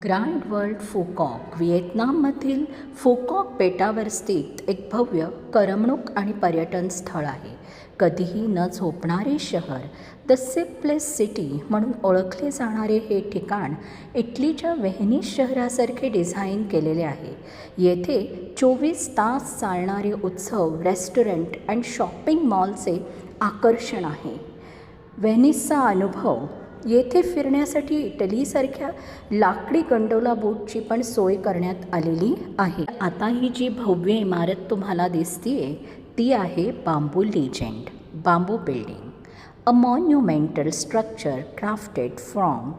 Grand world फुकॉक व्हिएतनाममधील फुकॉक बेटावर स्थित एक भव्य करमणूक आणि पर्यटन स्थळ आहे. कधीही न झोपणारे शहर, द सिम्पलेस्ट सिटी म्हणून ओळखले जाणारे हे ठिकाण इटलीच्या व्हेनिस शहरासारखे डिझाईन केलेले आहे. येथे 24 तास चालणारे उत्सव, रेस्टॉरंट आणि शॉपिंग मॉलचे आकर्षण आहे. व्हेनिसचा अनुभव. येथे फिरण्यासाठी इटलीसारख्या लाकडी गंडोला बोटची पण सोय करण्यात आलेली आहे. आता ही जी भव्य इमारत तुम्हाला दिसतीये ती आहे bamboo legend, bamboo building. A monumental structure crafted from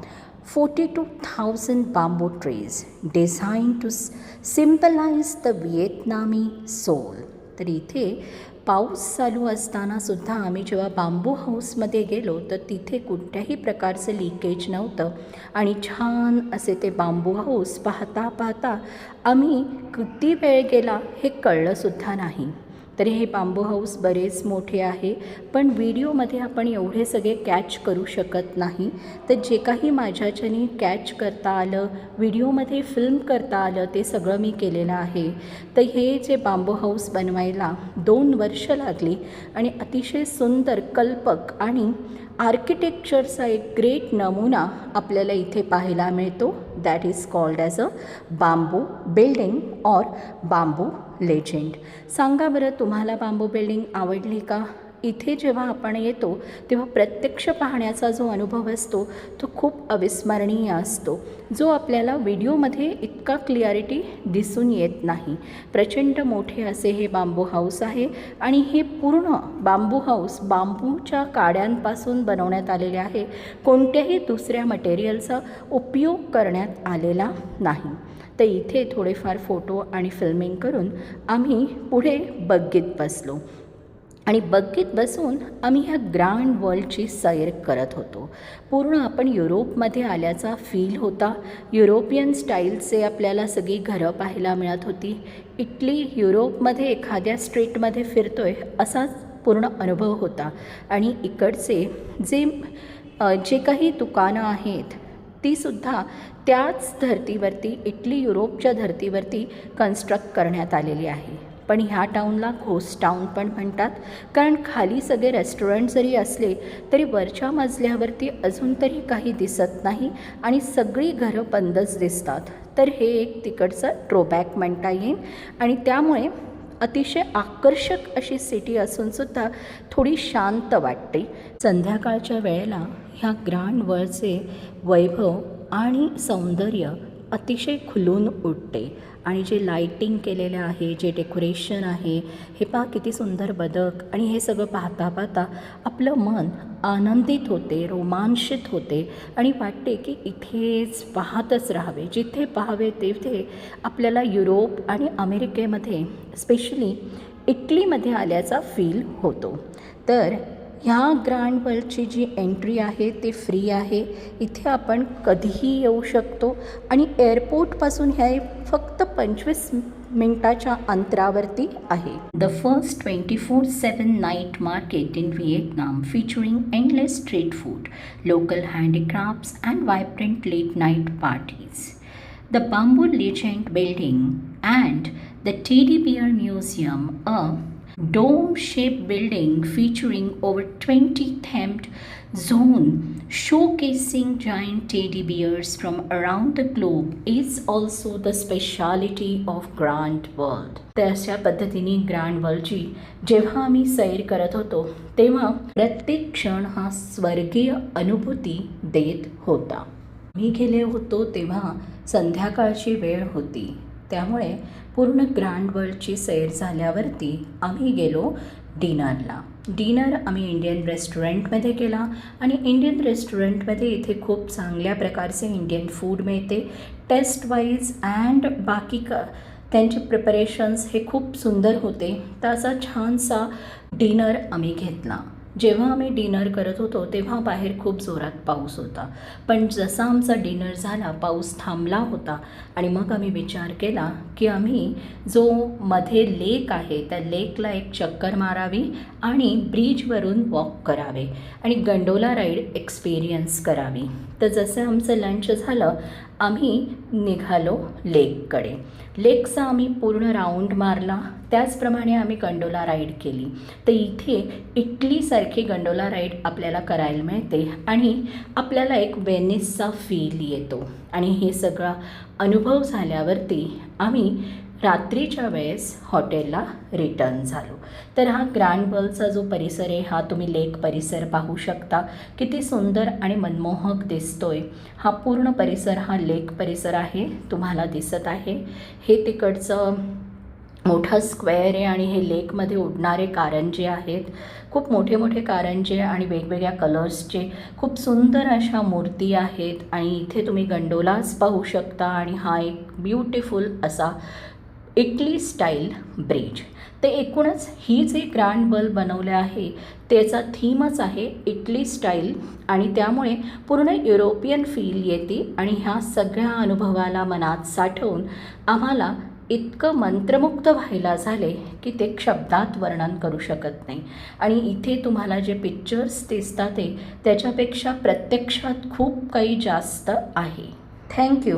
42,000 bamboo trees designed to symbolize the Vietnamese soul. तर इथे पाऊस चालू असताना सुद्धा आम्ही जेव्हा बांबू हाऊसमध्ये गेलो तर तिथे कुठल्याही प्रकारचं लिकेज नव्हतं आणि छान असे ते बांबू हाऊस पाहता पाहता आम्ही किती वेळ गेला हे कळलंसुद्धा नाही. तरी हे बांबू हाऊस बरेच मोठे आहे, पण व्हिडिओमध्ये आपण एवढे सगळे कॅच करू शकत नाही. तर जे काही माझ्याच्यानी कॅच करता आलं, व्हिडिओमध्ये फिल्म करता आलं ते सगळं मी केलेलं आहे. तर हे जे बांबू हाऊस बनवायला 2 वर्ष लागली आणि अतिशय सुंदर, कल्पक आणि आर्किटेक्चरचा एक ग्रेट नमुना आपल्याला इथे पाहायला मिळतो. That is called as a bamboo building or bamboo legend. सांगा बरं, तुम्हाला बांबू बिल्डिंग आवडली का? इथे जेव्हा आपण येतो तेव्हा प्रत्यक्ष पाहण्याचा जो अनुभव असतो तो खूप अविस्मरणीय असतो, जो आपल्याला व्हिडिओमध्ये इतका क्लिअरिटी दिसून येत नाही. प्रचंड मोठे असे हे बांबू हाऊस आहे आणि हे पूर्ण बांबू हाऊस बांबूच्या काड्यांपासून बनवण्यात आलेले आहे. कोणत्याही दुसऱ्या मटेरियलचा उपयोग करण्यात आलेला नाही. तर इथे थोडेफार फोटो आणि फिल्मिंग करून आम्ही पुढे बग्गीत बसलो आणि बग्गीत बसून आम्ही ह्या ग्रँड वर्ल्डची सैर करत होतो. पूर्ण आपण युरोपमध्ये आल्याचा फील होता. युरोपियन स्टाईलचे आपल्याला सगळी घरं पाहायला मिळत होती. इटली युरोपमध्ये एखाद्या स्ट्रीटमध्ये फिरतोय असाच पूर्ण अनुभव होता. आणि इकडचे जे काही दुकानं आहेत तीसुद्धा त्याच धर्तीवरती, इटली युरोपच्या धर्तीवरती कन्स्ट्रक्ट करण्यात आलेली आहे. पण ह्या टाऊनला घोस्ट टाऊन पण म्हणतात, कारण खाली सगळे रेस्टॉरंट जरी असले तरी वरच्या मजल्यावरती अजून तरी काही दिसत नाही आणि सगळी घरं बंदच दिसतात. तर हे एक तिकडचं ड्रॉबॅक म्हणता येईल आणि त्यामुळे अतिशय आकर्षक अशी सिटी असूनसुद्धा थोडी शांत वाटते. संध्याकाळच्या वेळेला ह्या ग्रँड वर्ल्डचे वैभव आणि सौंदर्य अतिशय खुलून उठते आणि जे लाईटिंग केलेलं आहे, जे डेकोरेशन आहे, हे पहा किती सुंदर बदक, आणि हे सगळं पाहता पाहता आपलं मन आनंदित होते, रोमांचित होते आणि वाटते की इथेच पाहतच राहावे. जिथे पाहावे तिथे आपल्याला युरोप आणि अमेरिकेमध्ये, स्पेशली इटलीमध्ये आल्याचा फील होतो. तर ह्या ग्रँड वर्ल्डची जी एंट्री आहे ती फ्री आहे. इथे आपण कधीही येऊ शकतो आणि एअरपोर्टपासून हे फक्त 25 मिनिटाच्या अंतरावरती आहे. The first 24/7 night market in Vietnam featuring endless street food, local handicrafts and vibrant late night parties. The bamboo legend building and the teddy bear museum, a dome-shaped building featuring over 20 themed zones showcasing giant teddy bears from around the globe, is also the speciality of Grand World. तर अशा पद्धतीने grand वर्ल्डची जेव्हा आम्ही सैर करत होतो तेव्हा प्रत्येक क्षण हा स्वर्गीय अनुभूती देत होता. मी गेले होतो तेव्हा संध्याकाळची वेळ होती, त्यामुळे पूर्ण ग्रँड वर्ल्डची सैर झाल्यावरती आम्ही गेलो डिनरला. डिनर आम्ही इंडियन रेस्टॉरंटमध्ये केला आणि इंडियन रेस्टॉरंटमध्ये इथे खूप चांगल्या प्रकारचे इंडियन फूड मिळते. टेस्टवाईज अँड बाकी त्यांचे प्रिपरेशन्स हे खूप सुंदर होते. तर असा छानसा डिनर आम्ही घेतला. जेव्हा आम्ही डिनर करत होतो तेव्हा बाहेर खूप जोरात पाऊस होता, पण जसा आमचा डिनर झाला पाऊस थांबला होता आणि मग आम्ही विचार केला की आम्ही जो मध्ये लेक आहे त्या लेकला एक चक्कर मारावी आणि ब्रिजवरून वॉक करावे आणि गंडोला राईड एक्सपिरियन्स करावी. तर जसं आमचं लंच झालं आम्ही निघालो लेककडे. लेकचा आम्ही पूर्ण राऊंड मारला. त्याचप्रमाणे आम्ही गंडोला राईड केली. तर इथे इटलीसारखी गंडोला राईड आपल्याला करायला मिळते आणि आपल्याला एक वेनिसचा फील येतो. आणि हे सगळा अनुभव झाल्यावरती आम्ही रात्रीच्या वेळेस हॉटेलला रिटर्न झालो. तर हा ग्रँड वर्ल्डचा जो परिसर आहे हा तुम्ही लेक परिसर पाहू शकता. किती सुंदर आणि मनमोहक दिसतोय. हा पूर्ण परिसर हा लेक परिसर आहे, तुम्हाला दिसत आहे. हे तिकडचं मोठा स्क्वेअर आहे आणि हे लेकमध्ये उडणारे कारंजे आहेत. खूप मोठे मोठे कारंजे आणि वेगवेगळ्या कलर्सचे खूप सुंदर अशा मूर्ती आहेत. आणि इथे तुम्ही गंडोलाच पाहू शकता. आणि हा एक ब्युटिफुल असा इटली स्टाईल ब्रिज. ते एकूणच ही जे ग्रँड वर्ल्ड बनवले आहे त्याचा थीमच आहे इटली स्टाईल. आणि त्यामुळे पूर्ण युरोपियन फील येते. आणि ह्या सगळ्या अनुभवाला मनात साठवून आम्हाला इतकं मंत्रमुग्ध व्हायला झाले की ते शब्दात वर्णन करू शकत नाही. आणि इथे तुम्हाला जे पिक्चर्स दिसतात ते त्याच्यापेक्षा प्रत्यक्षात खूप काही जास्त आहे. थँक्यू.